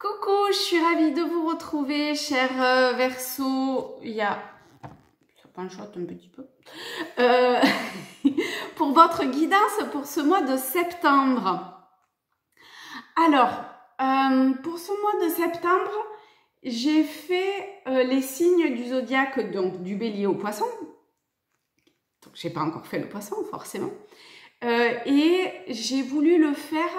Coucou, je suis ravie de vous retrouver, chers Verseaux. Ça panchote un petit peu. Pour votre guidance pour ce mois de septembre. Alors, pour ce mois de septembre, j'ai fait les signes du zodiaque, donc du bélier au poisson. Donc, j'ai pas encore fait le poisson, forcément. Et j'ai voulu le faire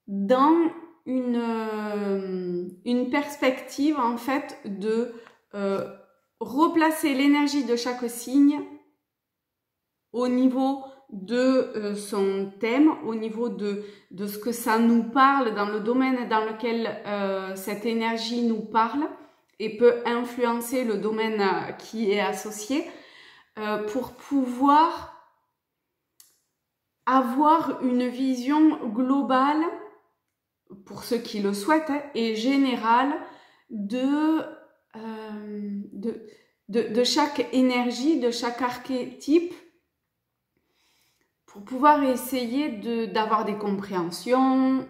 dans une perspective en fait de replacer l'énergie de chaque signe au niveau de son thème, au niveau de ce que ça nous parle, dans le domaine dans lequel cette énergie nous parle et peut influencer le domaine qui est associé, pour pouvoir avoir une vision globale, pour ceux qui le souhaitent, et générale de chaque énergie, de chaque archétype, pour pouvoir essayer d'avoir des compréhensions,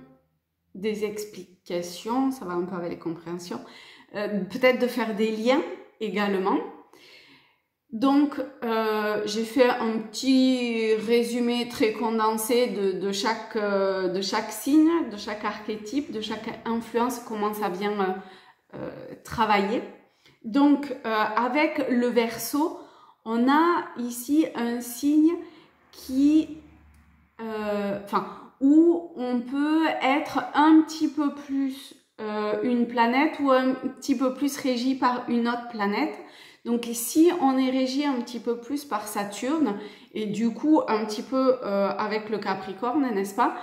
des explications, ça va un peu avec les compréhensions, peut-être de faire des liens également. Donc, j'ai fait un petit résumé très condensé de chaque signe, de chaque archétype, de chaque influence, comment ça vient travailler. Donc, avec le Verseau, on a ici un signe où on peut être un petit peu plus une planète ou un petit peu plus régi par une autre planète. Donc ici, on est régi un petit peu plus par Saturne et du coup un petit peu avec le Capricorne, n'est-ce pas?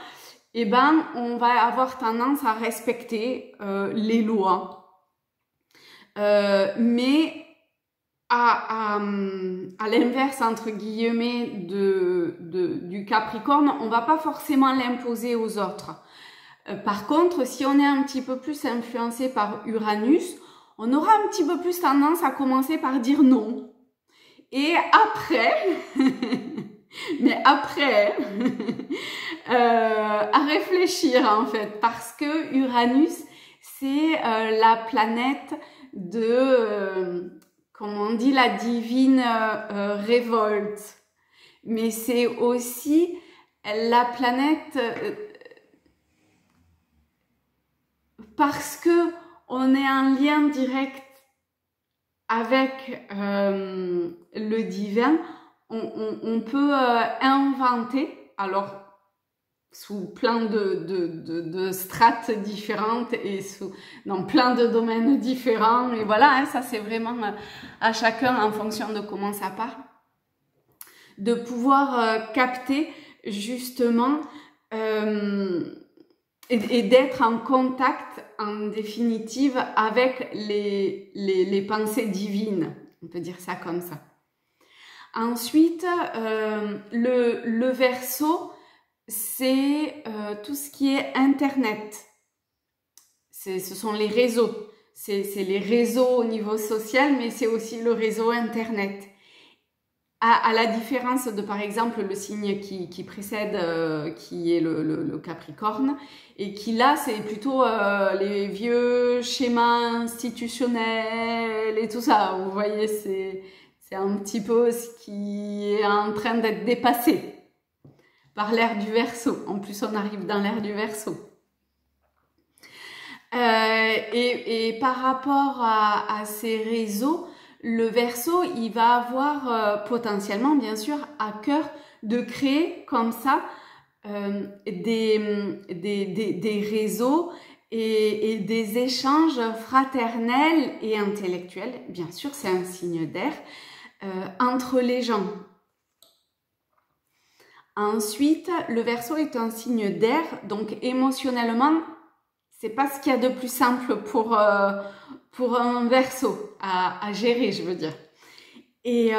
Eh ben, on va avoir tendance à respecter les lois. Mais à l'inverse, entre guillemets, du Capricorne, on va pas forcément l'imposer aux autres. Par contre, si on est un petit peu plus influencé par Uranus, on aura un petit peu plus tendance à commencer par dire non. Et après, à réfléchir en fait, parce que Uranus, c'est la planète de, comme on dit, la divine révolte. Mais c'est aussi la planète parce que on est en lien direct avec le divin, on peut inventer, alors sous plein de strates différentes et dans plein de domaines différents, et voilà, hein, ça c'est vraiment à chacun en fonction de comment ça part, de pouvoir capter justement et d'être en contact en définitive avec les pensées divines, on peut dire ça comme ça. Ensuite, le Verseau, c'est tout ce qui est Internet. Ce sont les réseaux. C'est les réseaux au niveau social, mais c'est aussi le réseau Internet. À la différence de, par exemple, le signe qui précède, qui est le Capricorne, et qui là, c'est plutôt les vieux schémas institutionnels et tout ça. Vous voyez, c'est un petit peu ce qui est en train d'être dépassé par l'ère du Verseau. En plus, on arrive dans l'ère du Verseau. Et par rapport à ces réseaux, le Verseau, il va avoir potentiellement, bien sûr, à cœur de créer comme ça des réseaux et des échanges fraternels et intellectuels. Bien sûr, c'est un signe d'air entre les gens. Ensuite, le Verseau est un signe d'air, donc émotionnellement, c'est pas ce qu'il y a de plus simple pour un Verseau à gérer, je veux dire. Et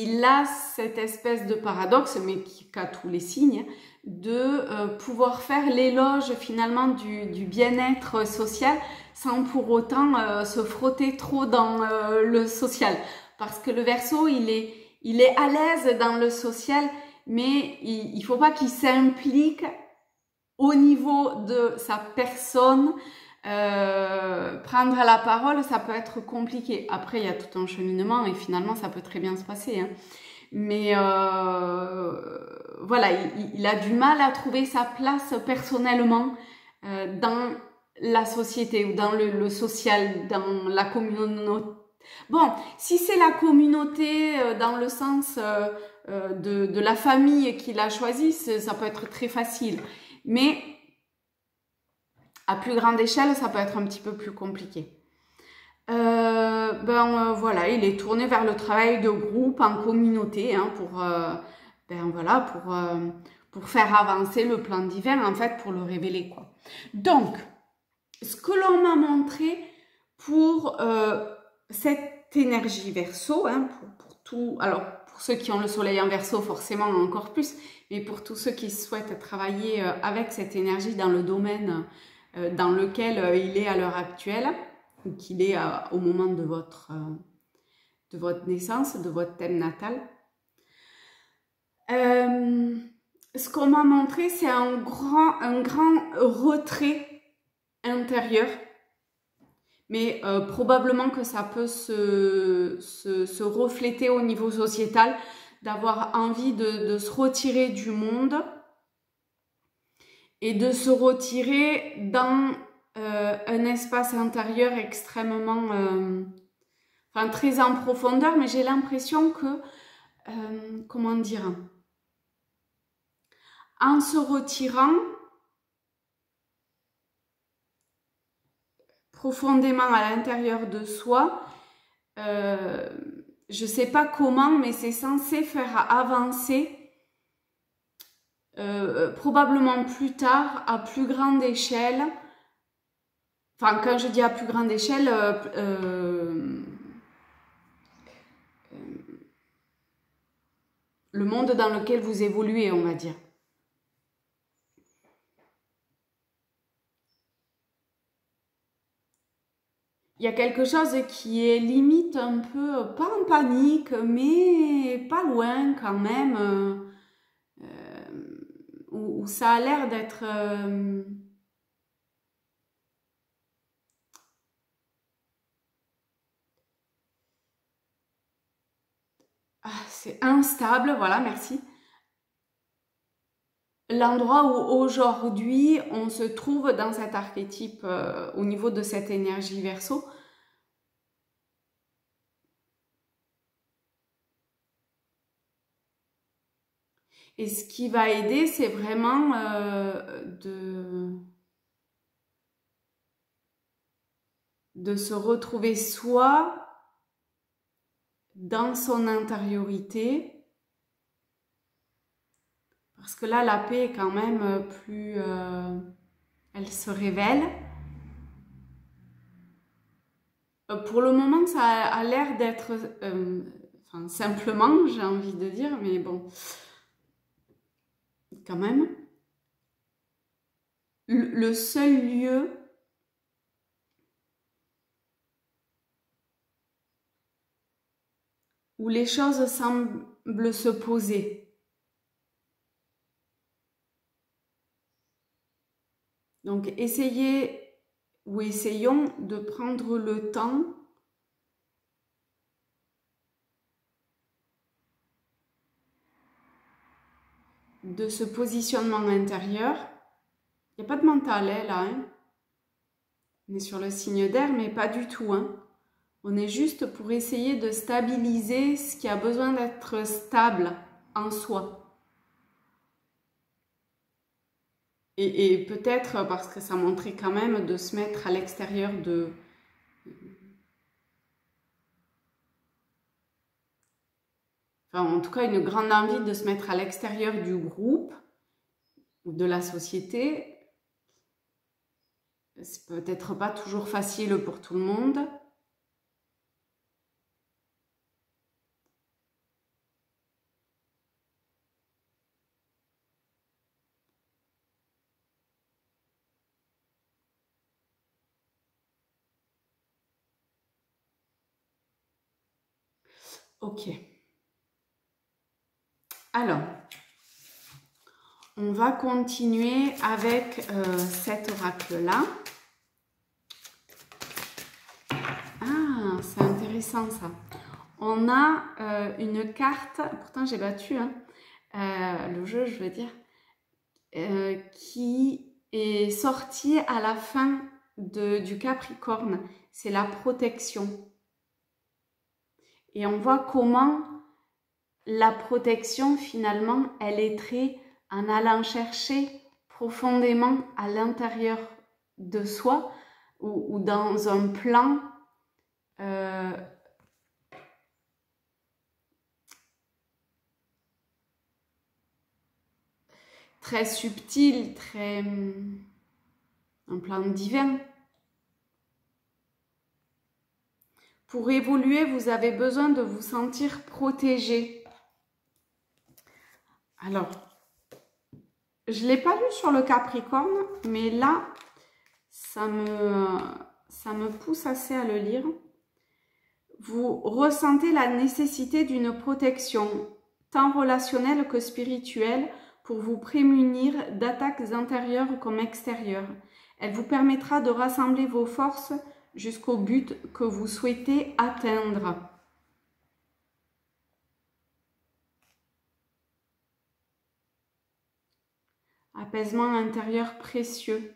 il a cette espèce de paradoxe, mais qu'a tous les signes, de pouvoir faire l'éloge finalement du bien-être social sans pour autant se frotter trop dans le social. Parce que le Verseau, il est à l'aise dans le social, mais il faut pas qu'il s'implique au niveau de sa personne, prendre la parole, ça peut être compliqué. Après, il y a tout un cheminement et finalement, ça peut très bien se passer. Hein. Mais voilà, il a du mal à trouver sa place personnellement dans la société ou dans le social, dans la communauté. Bon, si c'est la communauté dans le sens de la famille qu'il a choisi, ça peut être très facile. Mais à plus grande échelle, ça peut être un petit peu plus compliqué. Voilà, il est tourné vers le travail de groupe en communauté hein, pour faire avancer le plan divin, en fait, pour le révéler, quoi. Donc, ce que l'on m'a montré pour cette énergie Verseau, hein, pour tout, alors pour ceux qui ont le soleil en Verseau, forcément encore plus, mais pour tous ceux qui souhaitent travailler avec cette énergie dans le domaine dans lequel il est à l'heure actuelle, ou qu'il est au moment de votre naissance, de votre thème natal. Ce qu'on m'a montré, c'est un grand retrait intérieur, mais probablement que ça peut se refléter au niveau sociétal, d'avoir envie de se retirer du monde et de se retirer dans un espace intérieur extrêmement, enfin très en profondeur, mais j'ai l'impression que, comment dire, en se retirant profondément à l'intérieur de soi, je ne sais pas comment, mais c'est censé faire avancer probablement plus tard, à plus grande échelle. Enfin, quand je dis à plus grande échelle, le monde dans lequel vous évoluez, on va dire. Il y a quelque chose qui est limite un peu, pas en panique, mais pas loin quand même, où ça a l'air d'être... c'est instable, voilà, merci. L'endroit où aujourd'hui on se trouve dans cet archétype au niveau de cette énergie Verseau. Et ce qui va aider, c'est vraiment de se retrouver soi dans son intériorité. Parce que là, la paix est quand même plus... elle se révèle. Pour le moment, ça a l'air d'être... enfin, simplement, j'ai envie de dire, mais bon... Quand même. Le seul lieu où les choses semblent se poser. Donc, essayez ou essayons de prendre le temps de ce positionnement intérieur. Il n'y a pas de mental là. Hein. On est sur le signe d'air, mais pas du tout. Hein. On est juste pour essayer de stabiliser ce qui a besoin d'être stable en soi. Et peut-être, parce que ça montrait quand même, de se mettre à l'extérieur de... Enfin, en tout cas, une grande envie de se mettre à l'extérieur du groupe ou de la société. C'est peut-être pas toujours facile pour tout le monde. Ok. Alors, on va continuer avec cet oracle-là. Ah, c'est intéressant ça. On a une carte, pourtant j'ai battu le jeu, je veux dire, qui est sortie à la fin du Capricorne. C'est la protection. Et on voit comment la protection, finalement, elle est très en allant chercher profondément à l'intérieur de soi ou dans un plan très subtil, très un plan divin. Pour évoluer, vous avez besoin de vous sentir protégé. Alors, je ne l'ai pas lu sur le Capricorne, mais là, ça me pousse assez à le lire. Vous ressentez la nécessité d'une protection, tant relationnelle que spirituelle, pour vous prémunir d'attaques intérieures comme extérieures. Elle vous permettra de rassembler vos forces jusqu'au but que vous souhaitez atteindre. Apaisement intérieur précieux.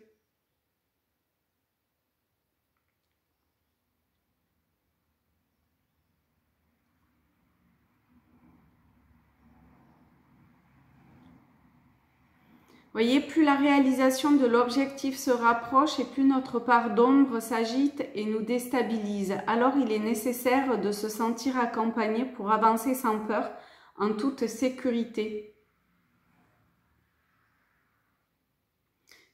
Voyez, plus la réalisation de l'objectif se rapproche et plus notre part d'ombre s'agite et nous déstabilise. Alors il est nécessaire de se sentir accompagné pour avancer sans peur, en toute sécurité.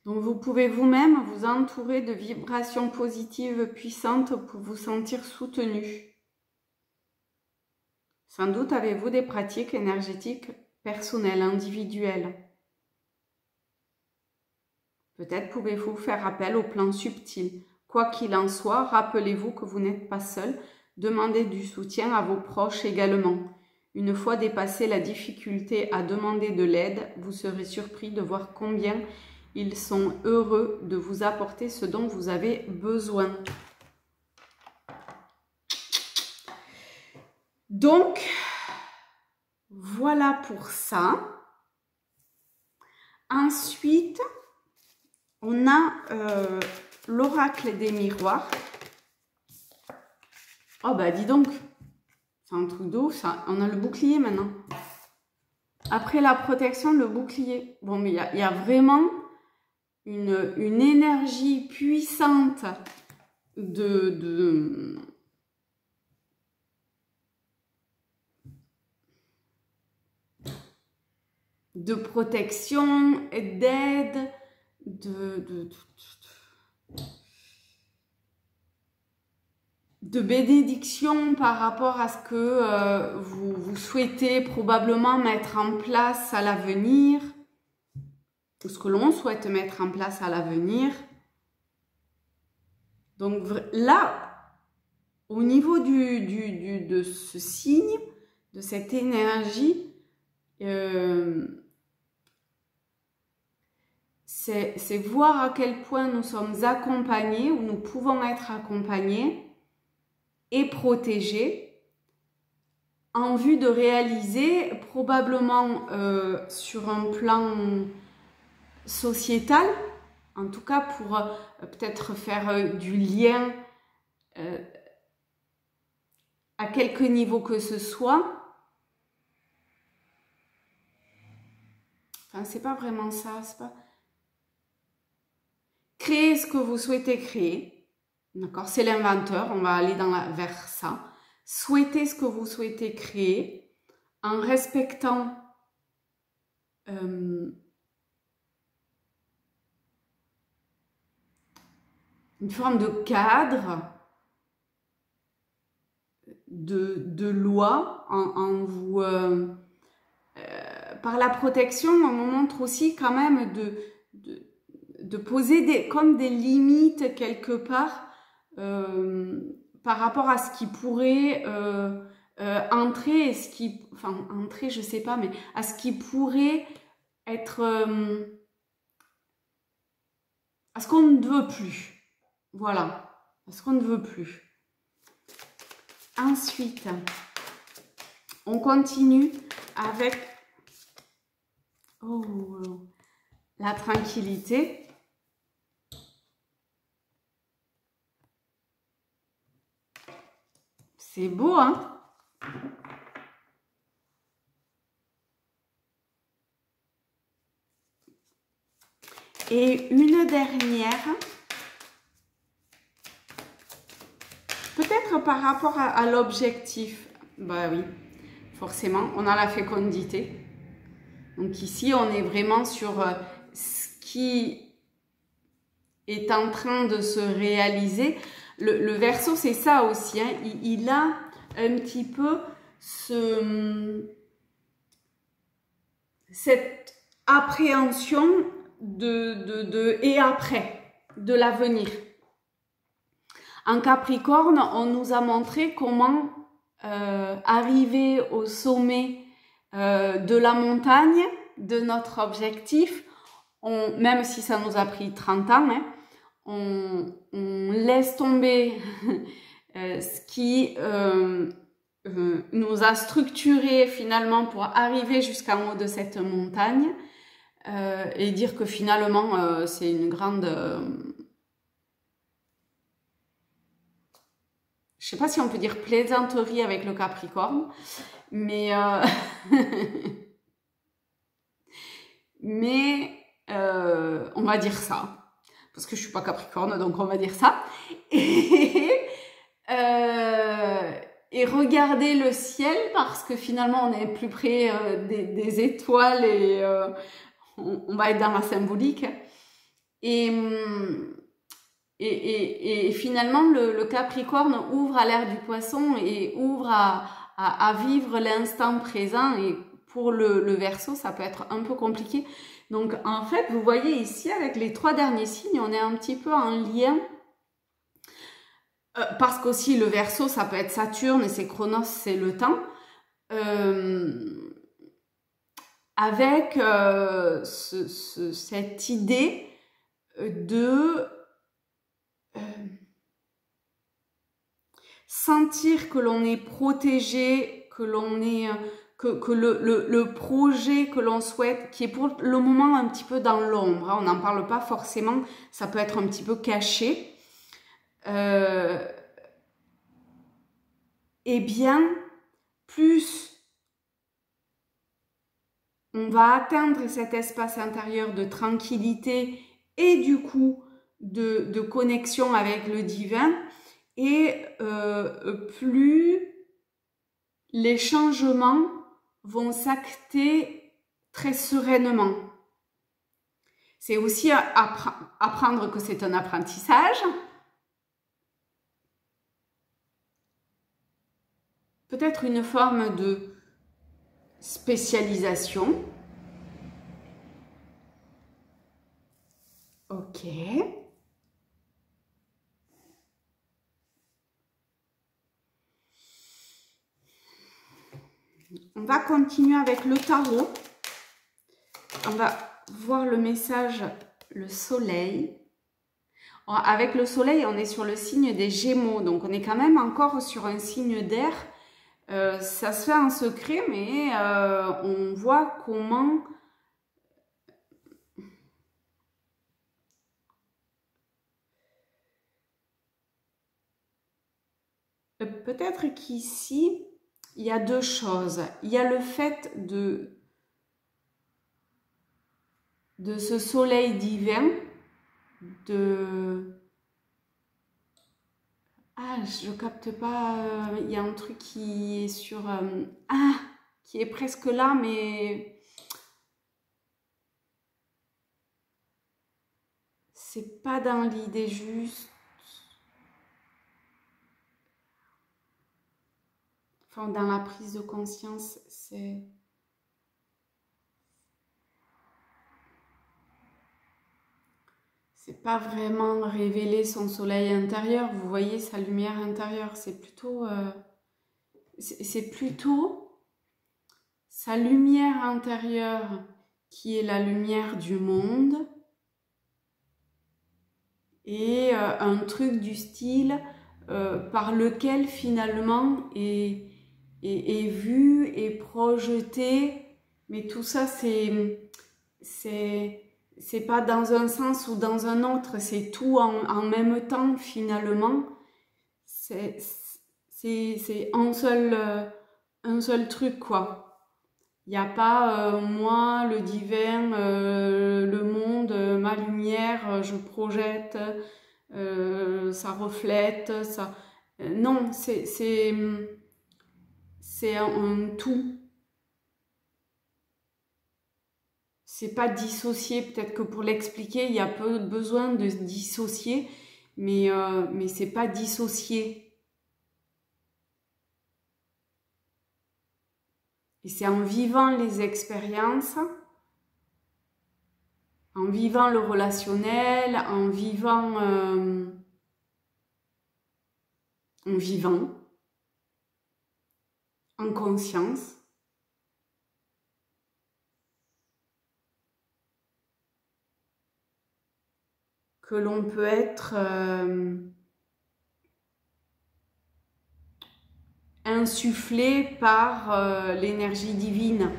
Donc vous pouvez vous-même vous entourer de vibrations positives puissantes pour vous sentir soutenu. Sans doute avez-vous des pratiques énergétiques personnelles, individuelles. Peut-être pouvez-vous faire appel au plan subtil. Quoi qu'il en soit, rappelez-vous que vous n'êtes pas seul. Demandez du soutien à vos proches également. Une fois dépassé la difficulté à demander de l'aide, vous serez surpris de voir combien ils sont heureux de vous apporter ce dont vous avez besoin. Donc, voilà pour ça. Ensuite, on a l'oracle des miroirs. Oh bah dis donc, c'est un truc de ouf ça. On a le bouclier maintenant. Après la protection, le bouclier. Bon, mais il y a vraiment une énergie puissante de protection, d'aide, de bénédiction par rapport à ce que vous souhaitez probablement mettre en place à l'avenir, ou ce que l'on souhaite mettre en place à l'avenir. Donc là, au niveau de ce signe, de cette énergie, c'est voir à quel point nous sommes accompagnés, ou nous pouvons être accompagnés et protégés en vue de réaliser probablement sur un plan sociétal, en tout cas pour peut-être faire du lien à quelque niveau que ce soit. Enfin, c'est pas vraiment ça, c'est pas... Créer ce que vous souhaitez créer, d'accord? C'est l'inventeur, on va aller vers ça. Souhaitez ce que vous souhaitez créer en respectant une forme de cadre, de loi, en vous... par la protection, on nous montre aussi quand même de poser comme des limites quelque part par rapport à ce qui pourrait entrer, et ce qui... Enfin, entrer, je sais pas, mais à ce qui pourrait être à ce qu'on ne veut plus. Voilà, à ce qu'on ne veut plus. Ensuite, on continue avec la tranquillité. C'est beau, hein? Et une dernière, peut-être par rapport à l'objectif. Bah oui, forcément, on a la fécondité. Donc ici, on est vraiment sur ce qui est en train de se réaliser. Le Verseau, c'est ça aussi, hein. Il a un petit peu cette appréhension de et après, de l'avenir. En Capricorne, on nous a montré comment arriver au sommet de la montagne, de notre objectif, même si ça nous a pris 30 ans, hein, on laisse tomber ce qui nous a structuré finalement pour arriver jusqu'en haut de cette montagne et dire que finalement c'est une grande... je sais pas si on peut dire plaisanterie avec le Capricorne, mais on va dire ça. Parce que je suis pas Capricorne, donc on va dire ça. Et regarder le ciel, parce que finalement on est plus près des étoiles et on va être dans la symbolique. Et finalement le Capricorne ouvre à l'ère du Poisson et ouvre à vivre l'instant présent. Et pour le Verseau, ça peut être un peu compliqué. Donc en fait, vous voyez ici, avec les 3 derniers signes, on est un petit peu en lien. Parce qu'aussi le Verseau, ça peut être Saturne et c'est Chronos, c'est le temps. Avec cette idée de sentir que l'on est protégé, que l'on est... que le projet que l'on souhaite, qui est pour le moment un petit peu dans l'ombre, hein, on n'en parle pas forcément, ça peut être un petit peu caché, eh bien, plus on va atteindre cet espace intérieur de tranquillité et du coup de connexion avec le divin, et plus les changements vont s'acter très sereinement. C'est aussi apprendre que c'est un apprentissage. Peut-être une forme de spécialisation. Ok. On va continuer avec le tarot. On va voir le message, le soleil. Avec le soleil, on est sur le signe des Gémeaux. Donc, on est quand même encore sur un signe d'air. Ça se fait en secret, mais on voit comment... Peut-être qu'ici, il y a 2 choses. Il y a le fait de ce soleil divin, Ah, je capte pas, il y a un truc qui est sur... qui est presque là, mais... c'est pas dans l'idée juste. Enfin, dans la prise de conscience, c'est... c'est pas vraiment révéler son soleil intérieur, vous voyez, sa lumière intérieure, c'est plutôt... c'est plutôt sa lumière intérieure qui est la lumière du monde, et un truc du style par lequel finalement est vu, est projeté, mais tout ça c'est pas dans un sens ou dans un autre, c'est tout en même temps finalement. C'est un seul truc, quoi. Il n'y a pas moi, le divin, le monde, ma lumière, je projette, ça reflète, ça. Non, c'est un tout. C'est pas dissocié. Peut-être que pour l'expliquer, il y a peu besoin de se dissocier, mais c'est pas dissocié. Et c'est en vivant les expériences, en vivant le relationnel, en vivant, en conscience, que l'on peut être insufflé par l'énergie divine.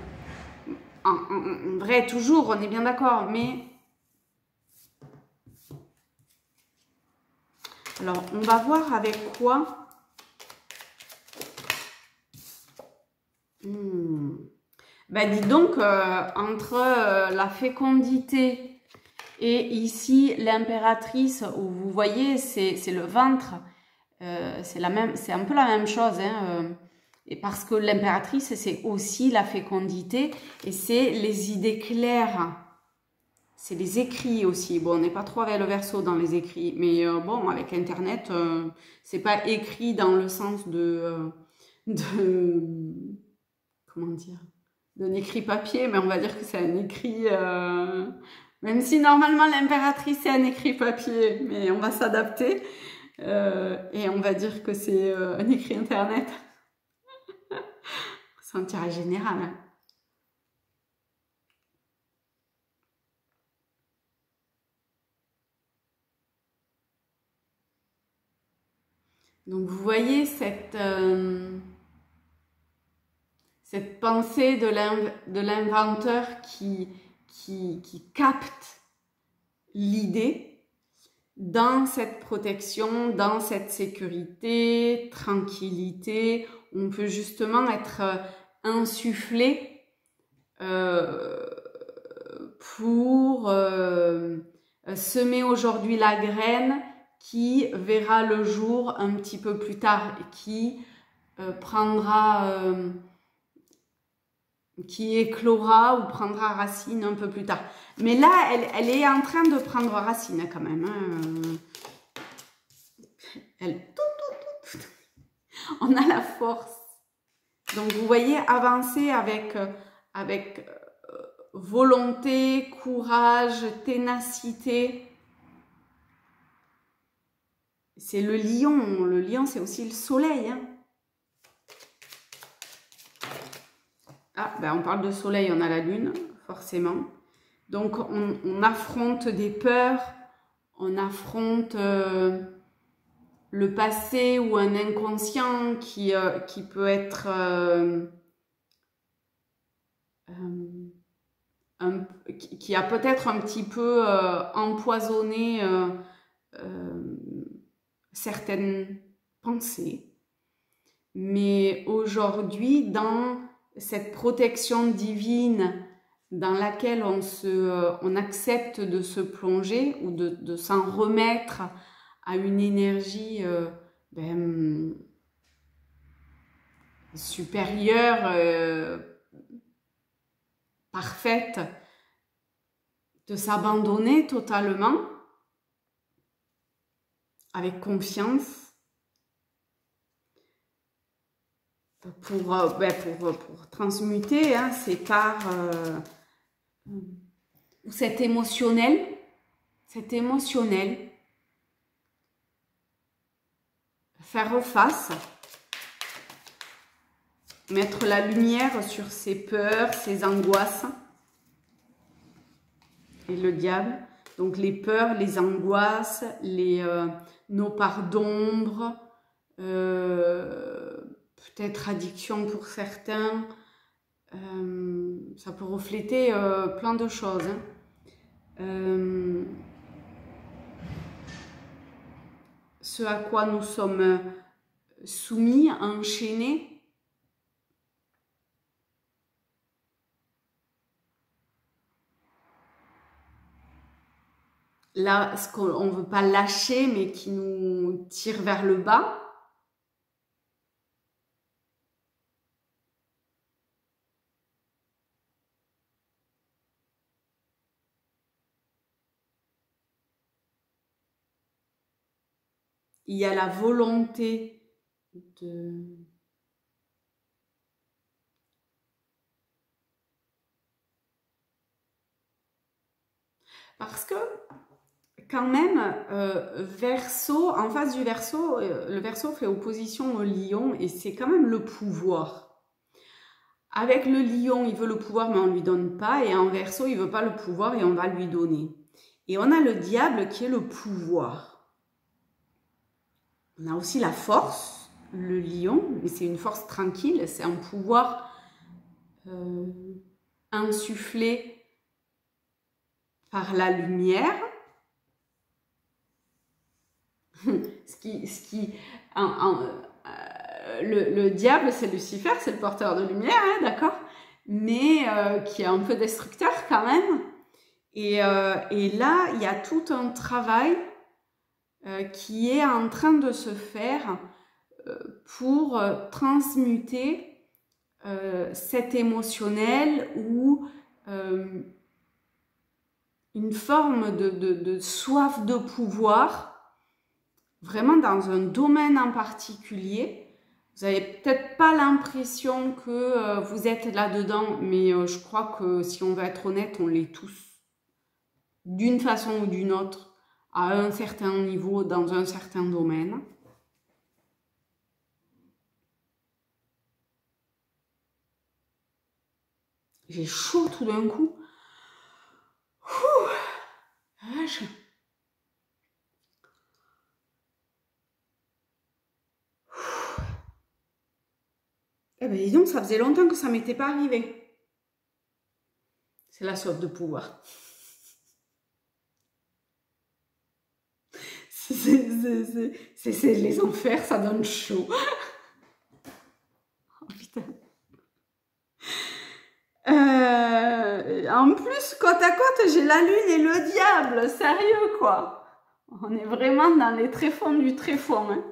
En vrai, toujours, on est bien d'accord, mais... Alors, on va voir avec quoi. Ben, dis donc, entre la fécondité et ici l'impératrice, où vous voyez, c'est le ventre, c'est un peu la même chose, hein, et parce que l'impératrice, c'est aussi la fécondité, et c'est les idées claires. C'est les écrits aussi. Bon, on n'est pas trop avec le Verseau dans les écrits, mais bon, avec Internet, c'est pas écrit dans le sens de comment dire, d'un écrit papier, mais on va dire que c'est un écrit, même si normalement l'impératrice c'est un écrit papier, mais on va s'adapter et on va dire que c'est un écrit Internet. C'est un tirage général, hein. Donc vous voyez cette pensée de l'inventeur qui capte l'idée dans cette protection, dans cette sécurité, tranquillité. On peut justement être insufflé pour semer aujourd'hui la graine qui verra le jour un petit peu plus tard et qui prendra, qui éclora ou prendra racine un peu plus tard. Mais là, elle est en train de prendre racine quand même, hein. On a la force. Donc vous voyez, avancer avec volonté, courage, ténacité. C'est le lion. Le lion, c'est aussi le soleil, hein. Ah, ben on parle de soleil, on a la lune, forcément. Donc, on affronte des peurs, on affronte le passé ou un inconscient qui peut être qui a peut-être un petit peu empoisonné certaines pensées. Mais aujourd'hui, dans cette protection divine dans laquelle on accepte de se plonger ou de s'en remettre à une énergie supérieure, parfaite, de s'abandonner totalement avec confiance pour transmuter, hein, c'est par cet émotionnel, faire face, mettre la lumière sur ses peurs, ses angoisses, et le diable. Donc les peurs, les angoisses, nos parts d'ombre, peut-être addiction pour certains. Ça peut refléter plein de choses. Ce à quoi nous sommes soumis, enchaînés. Là, ce qu'on ne veut pas lâcher, mais qui nous tire vers le bas. Il y a la volonté de... Parce que, quand même, Verseau, en face du Verseau, le Verseau fait opposition au Lion et c'est quand même le pouvoir. Avec le Lion, il veut le pouvoir mais on ne lui donne pas, et en Verseau, il ne veut pas le pouvoir et on va lui donner. Et on a le diable qui est le pouvoir. On a aussi la force, le Lion, mais c'est une force tranquille, c'est un pouvoir insufflé par la lumière. Le diable, c'est Lucifer, c'est le porteur de lumière, hein, d'accord, mais qui est un peu destructeur quand même. Et là, il y a tout un travail qui est en train de se faire pour transmuter cet émotionnel ou une forme de soif de pouvoir, vraiment dans un domaine en particulier. Vous n'avez peut-être pas l'impression que vous êtes là-dedans, mais je crois que si on veut être honnête, on l'est tous, d'une façon ou d'une autre, à un certain niveau, dans un certain domaine. J'ai chaud tout d'un coup. Vache. Eh bien, dis donc, ça faisait longtemps que ça ne m'était pas arrivé. C'est la soif de pouvoir. C'est les enfers, ça donne chaud. Oh putain. En plus, côte à côte, j'ai la lune et le diable. Sérieux, quoi. On est vraiment dans les tréfonds du tréfond. Hein.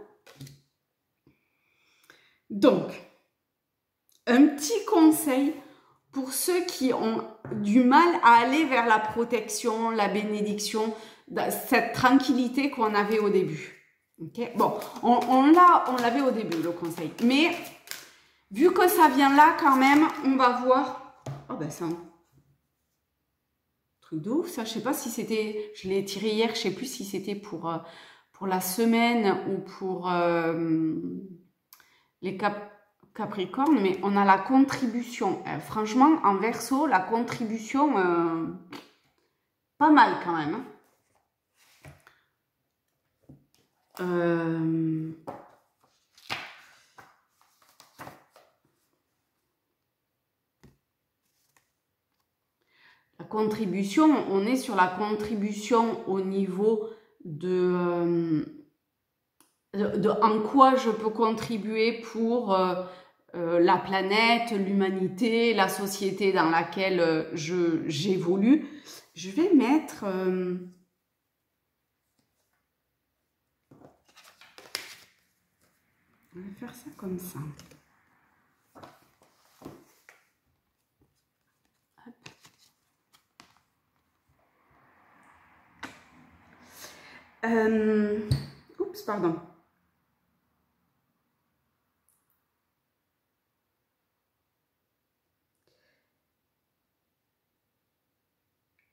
Donc, un petit conseil pour ceux qui ont du mal à aller vers la protection, la bénédiction, cette tranquillité qu'on avait au début. Okay, bon, on l'avait au début, le conseil. Mais, vu que ça vient là quand même, on va voir... Oh ben c'est un truc de ouf, ça. Je sais pas si c'était... Je l'ai tiré hier, je sais plus si c'était pour la semaine ou pour les Capricorne, mais on a la contribution. Franchement, en Verseau, la contribution, pas mal quand même. La contribution, on est sur la contribution au niveau de en quoi je peux contribuer pour la planète, l'humanité, la société dans laquelle j'évolue. Je vais mettre... on va faire ça comme ça. Oups, pardon.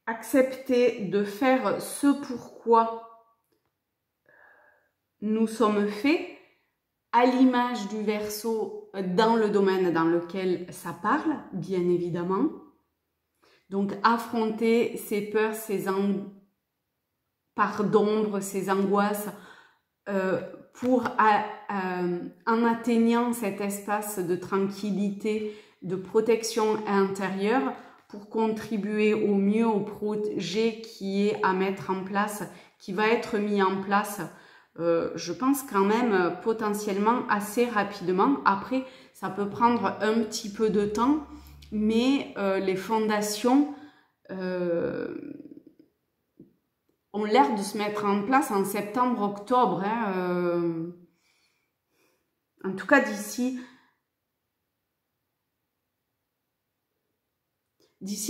Accepter de faire ce pourquoi nous sommes faits, à l'image du Verseau dans le domaine dans lequel ça parle, bien évidemment. Donc, affronter ses peurs, par d'ombre, ses angoisses, en atteignant cet espace de tranquillité, de protection intérieure, pour contribuer au mieux au projet qui est à mettre en place, qui va être mis en place, je pense quand même potentiellement assez rapidement. Après, ça peut prendre un petit peu de temps, mais les fondations ont l'air de se mettre en place en septembre-octobre. Hein, en tout cas, d'ici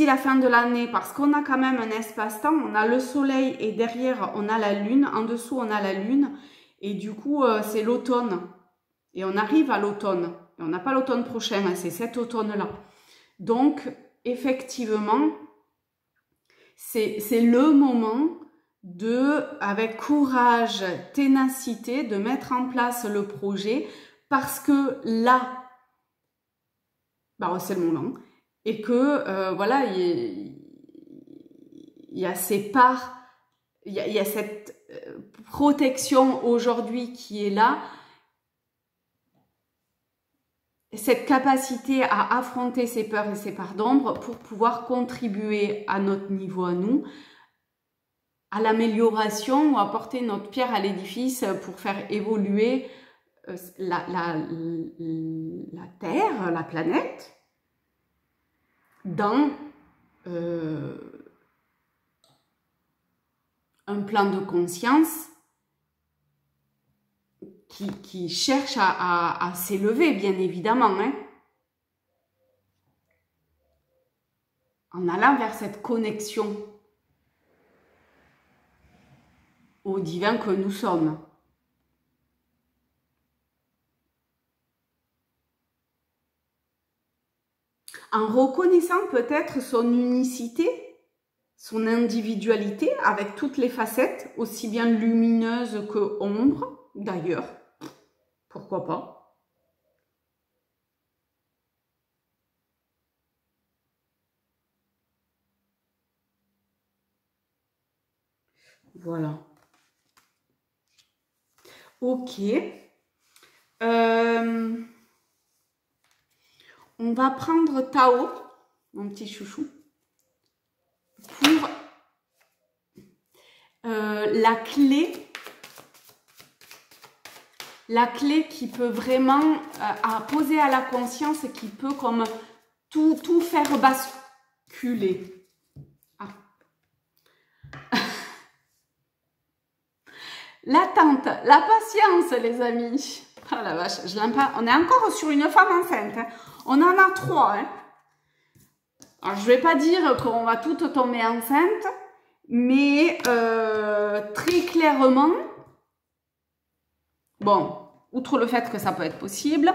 la fin de l'année, parce qu'on a quand même un espace-temps, on a le soleil et derrière, on a la lune, en dessous, on a la lune, et du coup, c'est l'automne. Et on arrive à l'automne. On n'a pas l'automne prochain, hein, c'est cet automne-là. Donc, effectivement, c'est le moment avec courage, ténacité, de mettre en place le projet, parce que là, bah, c'est le moment, et que voilà, il y a ces parts, il y a cette protection aujourd'hui qui est là, cette capacité à affronter ses peurs et ses parts d'ombre pour pouvoir contribuer à notre niveau à nous, à l'amélioration ou apporter notre pierre à l'édifice pour faire évoluer la Terre, la planète, dans un plan de conscience qui cherche à s'élever, bien évidemment, hein, en allant vers cette connexion au divin que nous sommes. En reconnaissant peut-être son unicité, son individualité, avec toutes les facettes, aussi bien lumineuses que ombres, d'ailleurs. Pourquoi pas? Voilà. Ok. On va prendre Tao, mon petit chouchou, pour la clé qui peut vraiment à poser à la conscience, qui peut comme tout faire basculer. Ah. L'attente, la patience, les amis. Ah la vache, je l'aime pas. On est encore sur une femme enceinte. Hein. On en a 3. Hein. Alors, je vais pas dire qu'on va toutes tomber enceinte, mais très clairement, bon, outre le fait que ça peut être possible,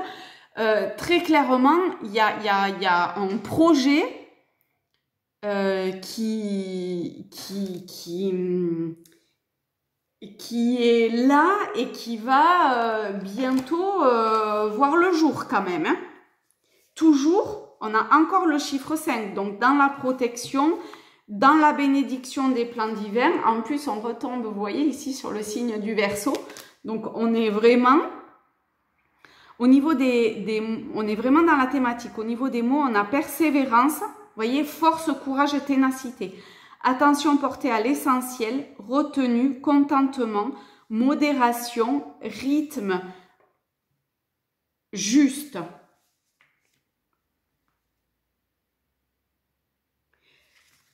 très clairement, il y a un projet qui est là et qui va bientôt voir le jour quand même. Hein. Toujours, on a encore le chiffre 5, donc dans la protection, dans la bénédiction des plans divins. En plus, on retombe, vous voyez, ici sur le signe du Verseau. Donc, on est vraiment, au niveau on est vraiment dans la thématique. Au niveau des mots, on a persévérance, vous voyez, force, courage et ténacité. Attention portée à l'essentiel, retenue, contentement, modération, rythme juste.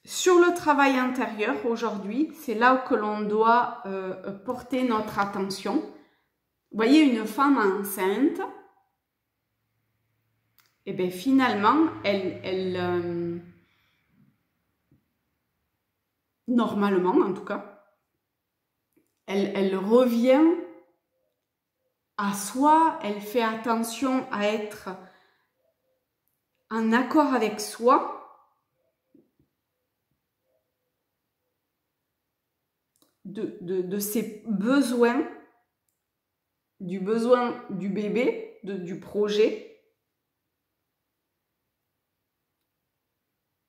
Sur le travail intérieur, aujourd'hui, c'est là que l'on doit porter notre attention. Vous voyez, une femme enceinte, et bien finalement, normalement en tout cas, elle revient à soi, elle fait attention à être en accord avec soi. De ses besoins, du besoin du bébé, du projet.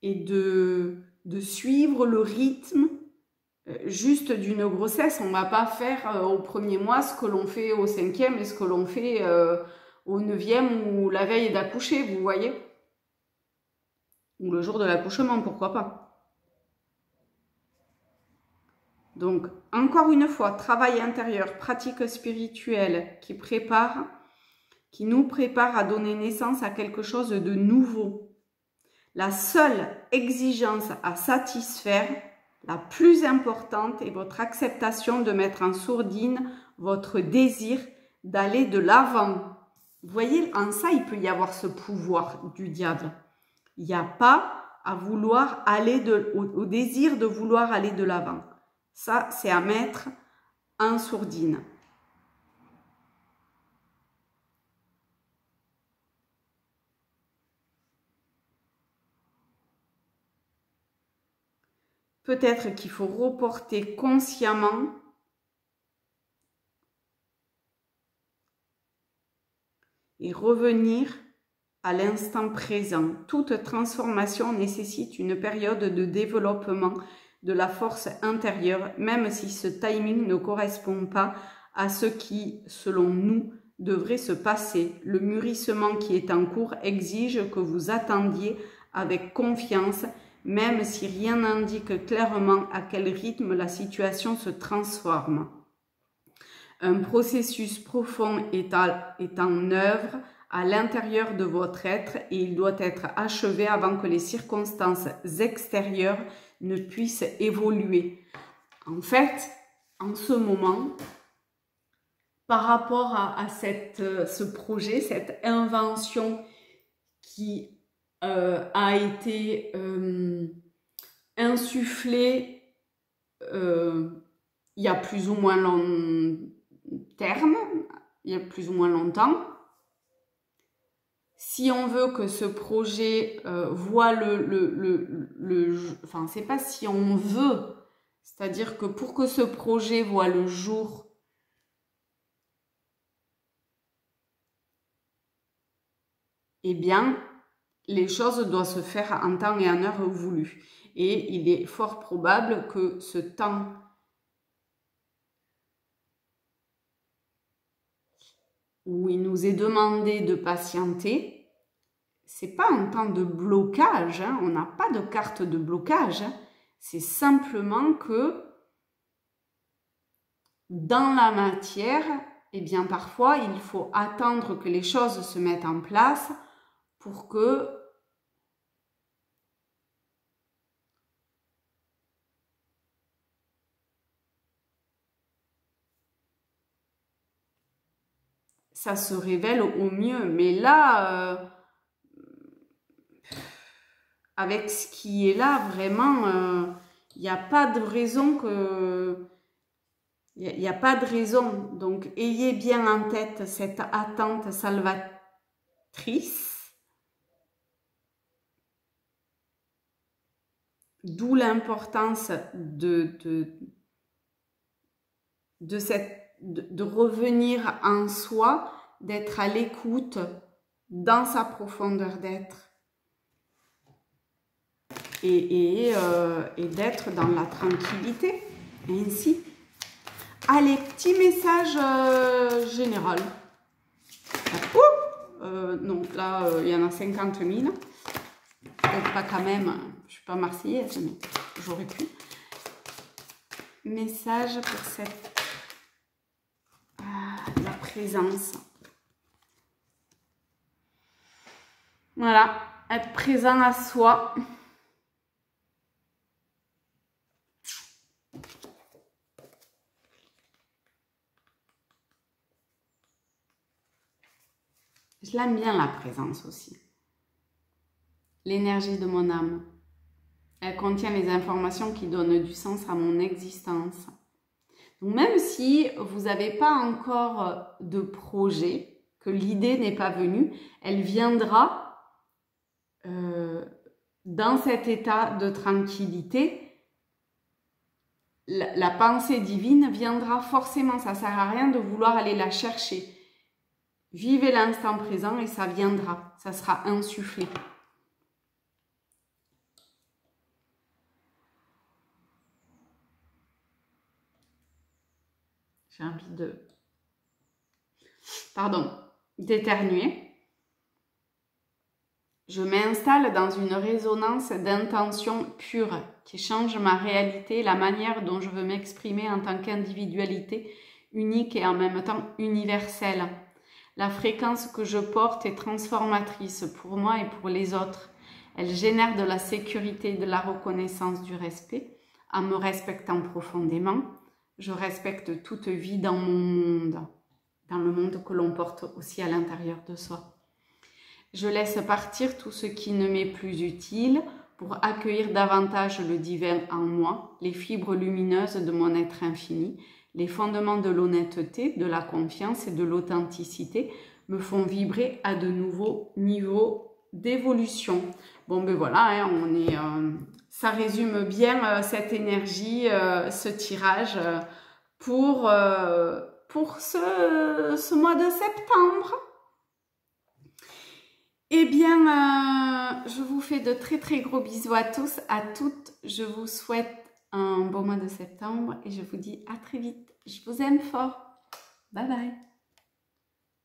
et de suivre le rythme juste d'une grossesse. On ne va pas faire au premier mois ce que l'on fait au 5e et ce que l'on fait au 9e ou la veille d'accoucher, vous voyez? Ou le jour de l'accouchement, pourquoi pas? Donc, encore une fois, travail intérieur, pratique spirituelle qui nous prépare à donner naissance à quelque chose de nouveau. La seule exigence à satisfaire, la plus importante, est votre acceptation de mettre en sourdine votre désir d'aller de l'avant. Vous voyez, en ça, il peut y avoir ce pouvoir du diable. Il n'y a pas à vouloir aller au désir de vouloir aller de l'avant. Ça, c'est à mettre en sourdine. Peut-être qu'il faut reporter consciemment et revenir à l'instant présent. Toute transformation nécessite une période de développement de la force intérieure, même si ce timing ne correspond pas à ce qui, selon nous, devrait se passer. Le mûrissement qui est en cours exige que vous attendiez avec confiance, même si rien n'indique clairement à quel rythme la situation se transforme. Un processus profond est en œuvre à l'intérieur de votre être et il doit être achevé avant que les circonstances extérieures ne puissent évoluer. En fait, en ce moment, par rapport à ce projet, cette invention qui a été insufflée il y a plus ou moins long terme, il y a plus ou moins longtemps. Si on veut que ce projet voit enfin, c'est pas si on veut, c'est-à-dire que pour que ce projet voit le jour, eh bien, les choses doivent se faire en temps et en heure voulu. Et il est fort probable que ce temps où il nous est demandé de patienter, c'est pas un temps de blocage, hein, on n'a pas de carte de blocage, hein, c'est simplement que dans la matière, eh bien parfois il faut attendre que les choses se mettent en place pour que ça se révèle au mieux. Mais là, avec ce qui est là, vraiment, il n'y a pas de raison que... Il n'y a pas de raison. Donc, ayez bien en tête cette attente salvatrice. D'où l'importance de revenir en soi, d'être à l'écoute dans sa profondeur d'être et d'être dans la tranquillité. Ainsi. Allez, petit message général. Non, là, il y en a 50 000. Peut-être pas quand même, je ne suis pas marseillaise, mais j'aurais pu. Message pour cette... la présence. Voilà, être présent à soi. Je l'aime bien la présence aussi. L'énergie de mon âme. Elle contient les informations qui donnent du sens à mon existence. Donc même si vous n'avez pas encore de projet, que l'idée n'est pas venue, elle viendra dans cet état de tranquillité. La pensée divine viendra forcément, ça ne sert à rien de vouloir aller la chercher. Vivez l'instant présent et ça viendra, ça sera insufflé. J'ai envie de... Pardon, d'éternuer. Je m'installe dans une résonance d'intention pure qui change ma réalité, la manière dont je veux m'exprimer en tant qu'individualité unique et en même temps universelle. La fréquence que je porte est transformatrice pour moi et pour les autres. Elle génère de la sécurité, de la reconnaissance, du respect. En me respectant profondément, je respecte toute vie dans mon monde, dans le monde que l'on porte aussi à l'intérieur de soi. Je laisse partir tout ce qui ne m'est plus utile pour accueillir davantage le divin en moi, les fibres lumineuses de mon être infini, les fondements de l'honnêteté, de la confiance et de l'authenticité me font vibrer à de nouveaux niveaux d'évolution. Bon ben voilà, hein, ça résume bien cette énergie, ce tirage pour ce mois de septembre. Eh bien, je vous fais de très très gros bisous à tous, à toutes. Je vous souhaite un bon mois de septembre et je vous dis à très vite. Je vous aime fort. Bye bye.